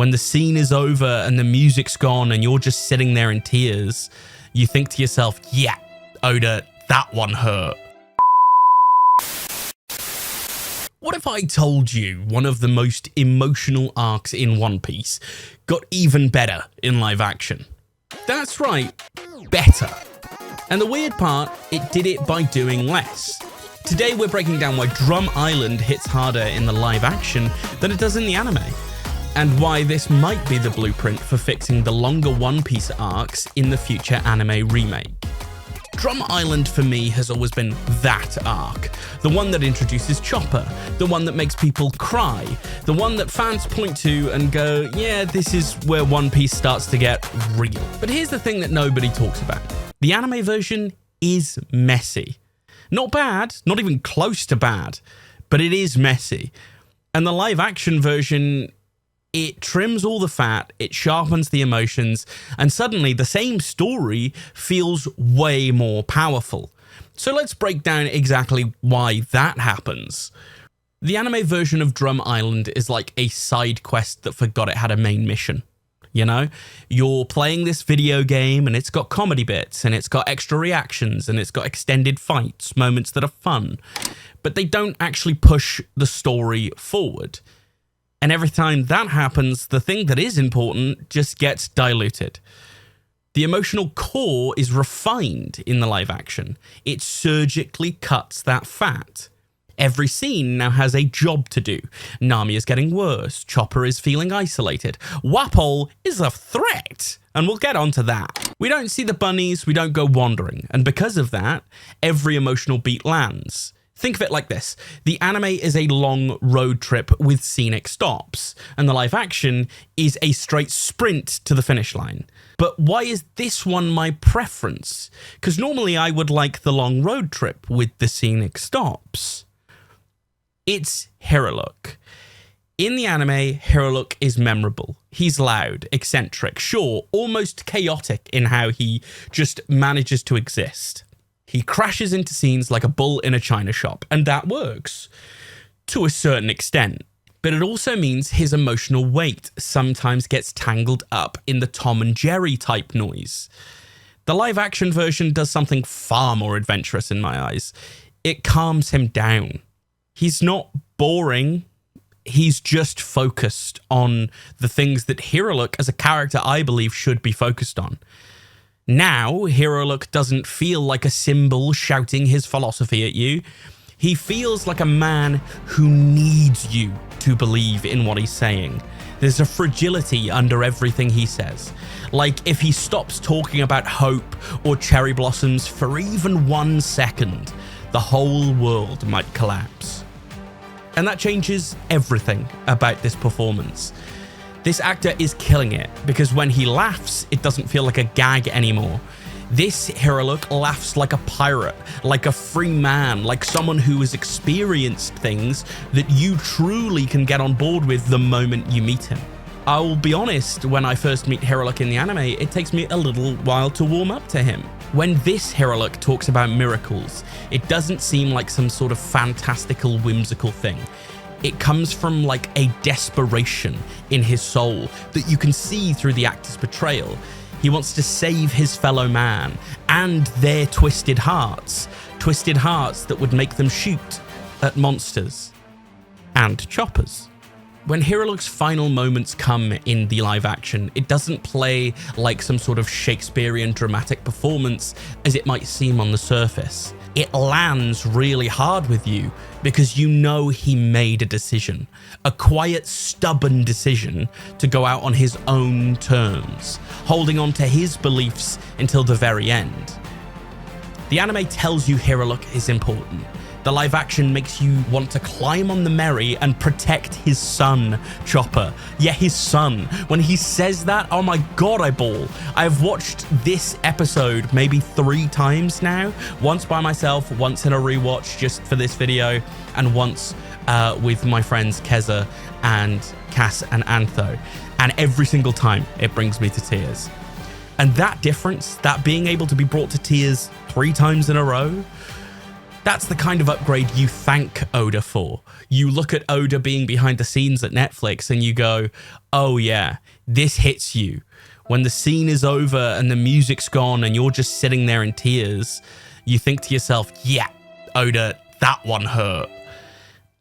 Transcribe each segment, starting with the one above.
When the scene is over and the music's gone and you're just sitting there in tears, you think to yourself, yeah, Oda, that one hurt. What if I told you one of the most emotional arcs in One Piece got even better in live action? That's right, better. And the weird part, it did it by doing less. Today we're breaking down why Drum Island hits harder in the live action than it does in the anime, and why this might be the blueprint for fixing the longer One Piece arcs in the future anime remake. Drum Island for me has always been that arc, the one that introduces Chopper, the one that makes people cry, the one that fans point to and go, yeah, this is where One Piece starts to get real. But here's the thing that nobody talks about. The anime version is messy. Not bad, not even close to bad, but it is messy. And the live action version, it trims all the fat, it sharpens the emotions, and suddenly the same story feels way more powerful. So let's break down exactly why that happens. The anime version of Drum Island is like a side quest that forgot it had a main mission. You know, you're playing this video game and it's got comedy bits and it's got extra reactions and it's got extended fights, moments that are fun, but they don't actually push the story forward. And every time that happens, the thing that is important just gets diluted. The emotional core is refined in the live action. It surgically cuts that fat. Every scene now has a job to do. Nami is getting worse. Chopper is feeling isolated. Wapol is a threat. And we'll get onto that. We don't see the bunnies, we don't go wandering. And because of that, every emotional beat lands. Think of it like this. The anime is a long road trip with scenic stops, and the live action is a straight sprint to the finish line. But why is this one my preference? Because normally I would like the long road trip with the scenic stops. It's Hiriluk. In the anime, Hiriluk is memorable. He's loud, eccentric, sure, almost chaotic in how he just manages to exist. He crashes into scenes like a bull in a china shop, and that works to a certain extent. But it also means his emotional weight sometimes gets tangled up in the Tom and Jerry type noise. The live action version does something far more adventurous in my eyes. It calms him down. He's not boring. He's just focused on the things that Hiriluk as a character I believe should be focused on. Now, Hiriluk doesn't feel like a cymbal shouting his philosophy at you. He feels like a man who needs you to believe in what he's saying. There's a fragility under everything he says. Like if he stops talking about hope or cherry blossoms for even 1 second, the whole world might collapse. And that changes everything about this performance. This actor is killing it, because when he laughs, it doesn't feel like a gag anymore. This Hiriluk laughs like a pirate, like a free man, like someone who has experienced things that you truly can get on board with the moment you meet him. I'll be honest, when I first meet Hiriluk in the anime, it takes me a little while to warm up to him. When this Hiriluk talks about miracles, it doesn't seem like some sort of fantastical, whimsical thing. It comes from like a desperation in his soul that you can see through the actor's portrayal. He wants to save his fellow man and their twisted hearts that would make them shoot at monsters and choppers. When Hiriluk's final moments come in the live action, it doesn't play like some sort of Shakespearean dramatic performance as it might seem on the surface. It lands really hard with you because you know he made a decision, a quiet, stubborn decision to go out on his own terms, holding on to his beliefs until the very end. The anime tells you Hiriluk is important. The live action makes you want to climb on the Merry and protect his son, Chopper. Yeah, his son. When he says that, oh my god, I bawl. I've watched this episode maybe 3 times now. Once by myself, once in a rewatch just for this video, and once with my friends Keza and Cass and Antho. And every single time, it brings me to tears. And that difference, that being able to be brought to tears 3 times in a row, That's the kind of upgrade you thank Oda for. You look at Oda being behind the scenes at Netflix and you go, oh yeah, this hits you. When the scene is over and the music's gone and you're just sitting there in tears, you think to yourself, yeah, Oda, that one hurt.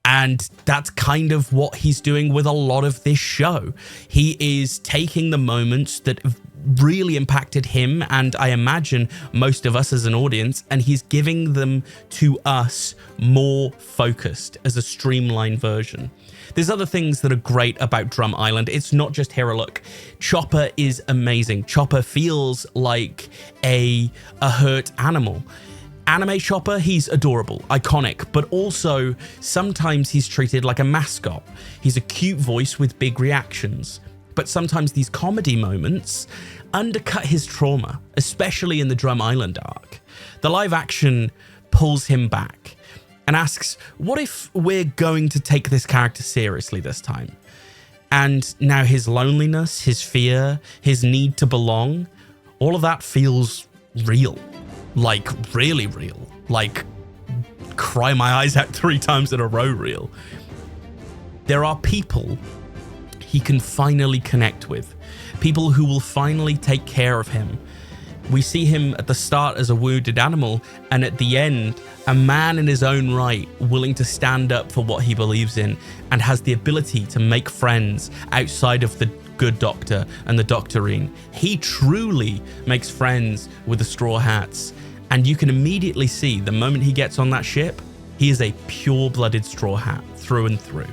And that's kind of what he's doing with a lot of this show. He is taking the moments that have really impacted him, and I imagine most of us as an audience, and he's giving them to us more focused as a streamlined version. There's other things that are great about Drum Island. It's not just Hiriluk. Chopper is amazing. Chopper feels like a hurt animal. Anime Chopper, he's adorable, iconic, but also sometimes he's treated like a mascot. He's a cute voice with big reactions, but sometimes these comedy moments undercut his trauma, especially in the Drum Island arc. The live action pulls him back and asks, what if we're going to take this character seriously this time? And now his loneliness, his fear, his need to belong, all of that feels real. Like really real, like cry my eyes out 3 times in a row real. There are people he can finally connect with, people who will finally take care of him. We see him at the start as a wounded animal, and at the end, a man in his own right, willing to stand up for what he believes in, and has the ability to make friends outside of the good doctor and the doctorine. He truly makes friends with the Straw Hats, and you can immediately see the moment he gets on that ship, he is a pure-blooded Straw Hat through and through.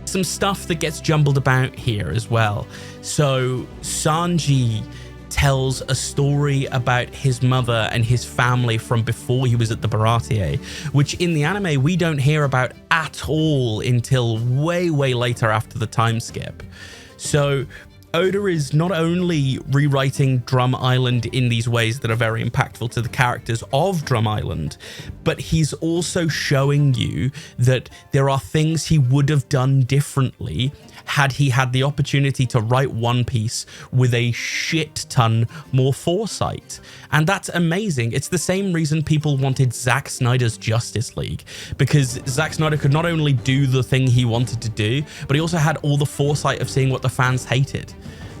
Some stuff that gets jumbled about here as well. So Sanji tells a story about his mother and his family from before he was at the Baratier, which in the anime we don't hear about at all until way later after the time skip. So Oda is not only rewriting Drum Island in these ways that are very impactful to the characters of Drum Island, but he's also showing you that there are things he would have done differently had he had the opportunity to write One Piece with a shit ton more foresight. And that's amazing. It's the same reason people wanted Zack Snyder's Justice League, because Zack Snyder could not only do the thing he wanted to do, but he also had all the foresight of seeing what the fans hated.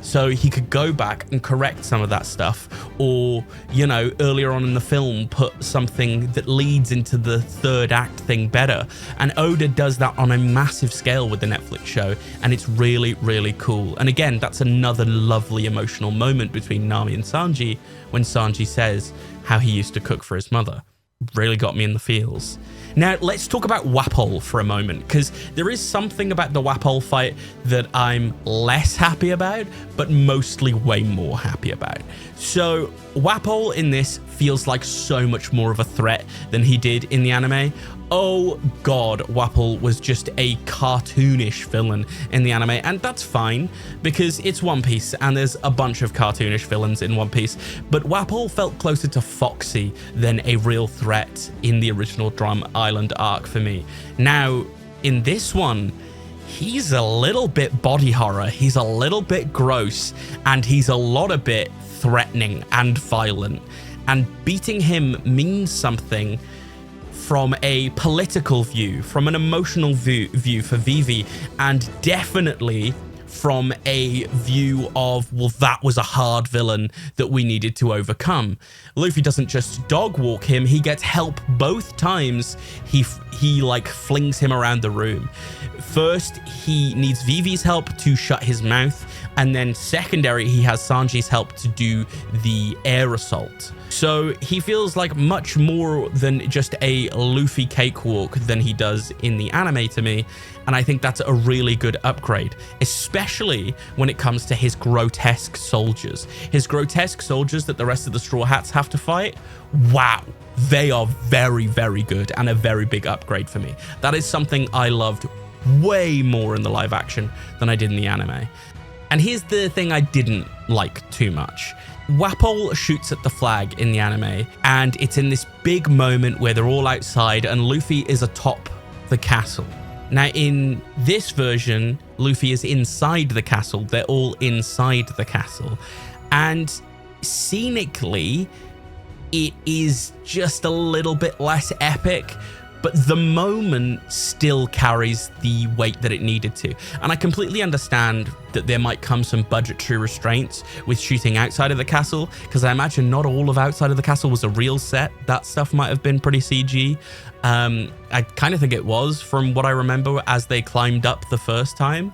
So he could go back and correct some of that stuff, or, you know, earlier on in the film, put something that leads into the third act thing better. And Oda does that on a massive scale with the Netflix show, and it's really cool. And again, that's another lovely emotional moment between Nami and Sanji, when Sanji says how he used to cook for his mother. Really got me in the feels. Now, let's talk about Wapol for a moment, because there is something about the Wapol fight that I'm less happy about, but mostly way more happy about. So, Wapol in this feels like so much more of a threat than he did in the anime. Oh god, Wapol was just a cartoonish villain in the anime, and that's fine because it's One Piece and there's a bunch of cartoonish villains in One Piece, but Wapol felt closer to Foxy than a real threat in the original Drum Island arc for me. Now, in this one, he's a little bit body horror, he's a little bit gross, and he's a lot of bit threatening and violent, and beating him means something from a political view, from an emotional view for Vivi, and definitely from a view of, well, that was a hard villain that we needed to overcome. Luffy doesn't just dog walk him, he gets help both times. He like flings him around the room. First, he needs Vivi's help to shut his mouth, and then secondary, he has Sanji's help to do the air assault. So he feels like much more than just a Luffy cakewalk than he does in the anime to me, and I think that's a really good upgrade, especially when it comes to his grotesque soldiers. His grotesque soldiers that the rest of the Straw Hats have to fight, wow, they are very good and a very big upgrade for me. That is something I loved way more in the live action than I did in the anime. And here's the thing I didn't like too much. Wapol shoots at the flag in the anime, and it's in this big moment where they're all outside and Luffy is atop the castle. Now, in this version, Luffy is inside the castle. They're all inside the castle. And scenically, it is just a little bit less epic, but the moment still carries the weight that it needed to. And I completely understand that there might come some budgetary restraints with shooting outside of the castle, because I imagine not all of outside of the castle was a real set. That stuff might have been pretty CG. I kind of think it was, from what I remember, as they climbed up the first time.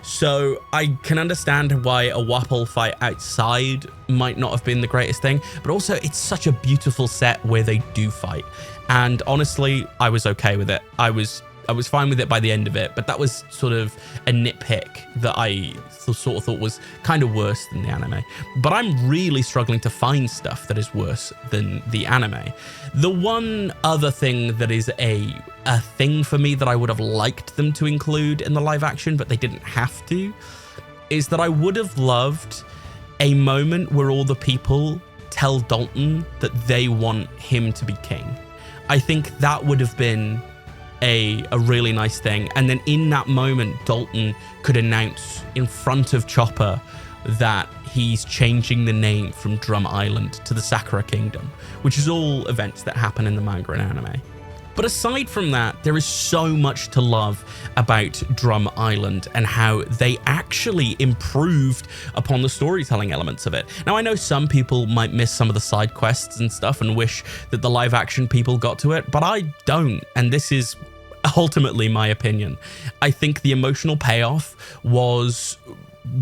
So I can understand why a Wapol fight outside might not have been the greatest thing, but also it's such a beautiful set where they do fight. And honestly, I was okay with it. I was fine with it by the end of it, but that was sort of a nitpick that I sort of thought was kind of worse than the anime. But I'm really struggling to find stuff that is worse than the anime. The one other thing that is a thing for me that I would have liked them to include in the live action, but they didn't have to, is that I would have loved a moment where all the people tell Dalton that they want him to be king. I think that would have been a really nice thing. And then in that moment, Dalton could announce in front of Chopper that he's changing the name from Drum Island to the Sakura Kingdom, which is all events that happen in the manga and anime. But aside from that, there is so much to love about Drum Island and how they actually improved upon the storytelling elements of it. Now, I know some people might miss some of the side quests and stuff and wish that the live action people got to it, but I don't. And this is ultimately my opinion. I think the emotional payoff was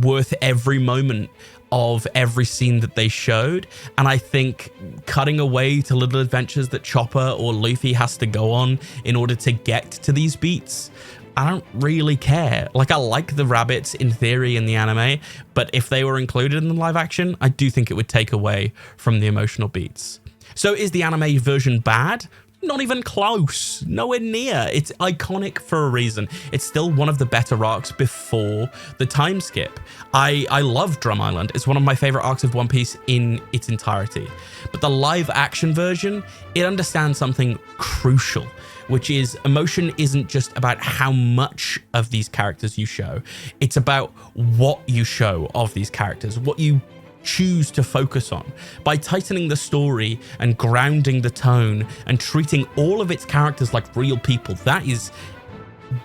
worth every moment of every scene that they showed, and I think cutting away to little adventures that Chopper or Luffy has to go on in order to get to these beats, I don't really care. Like, I like the rabbits in theory in the anime, but if they were included in the live action, I do think it would take away from the emotional beats. So is the anime version bad? Not even close, nowhere near. It's iconic for a reason. It's still one of the better arcs before the time skip. I love Drum Island. It's one of my favorite arcs of One Piece in its entirety. But the live action version, it understands something crucial, which is emotion isn't just about how much of these characters you show. It's about what you show of these characters, what you choose to focus on. By tightening the story and grounding the tone and treating all of its characters like real people, that is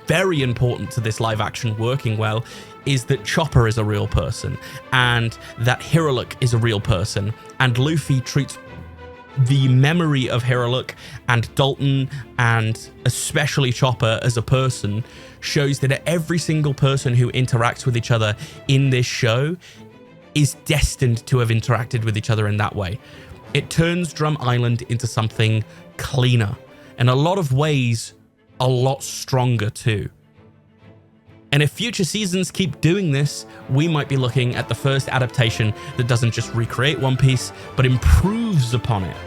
very important to this live action working well, is that Chopper is a real person and that Hiriluk is a real person, and Luffy treats the memory of Hiriluk and Dalton and especially Chopper as a person, shows that every single person who interacts with each other in this show is destined to have interacted with each other in that way. It turns Drum Island into something cleaner, in a lot of ways a lot stronger too. And if future seasons keep doing this, we might be looking at the first adaptation that doesn't just recreate One Piece, but improves upon it.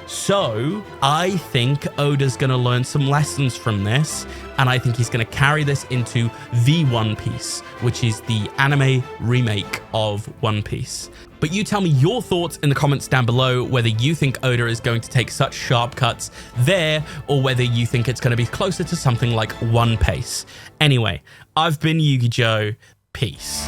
So I think Oda's going to learn some lessons from this, and I think he's going to carry this into the One Piece, which is the anime remake of One Piece. But you tell me your thoughts in the comments down below, whether you think Oda is going to take such sharp cuts there, or whether you think it's going to be closer to something like One Piece. Anyway, I've been Yu-Gi-Oh! Peace.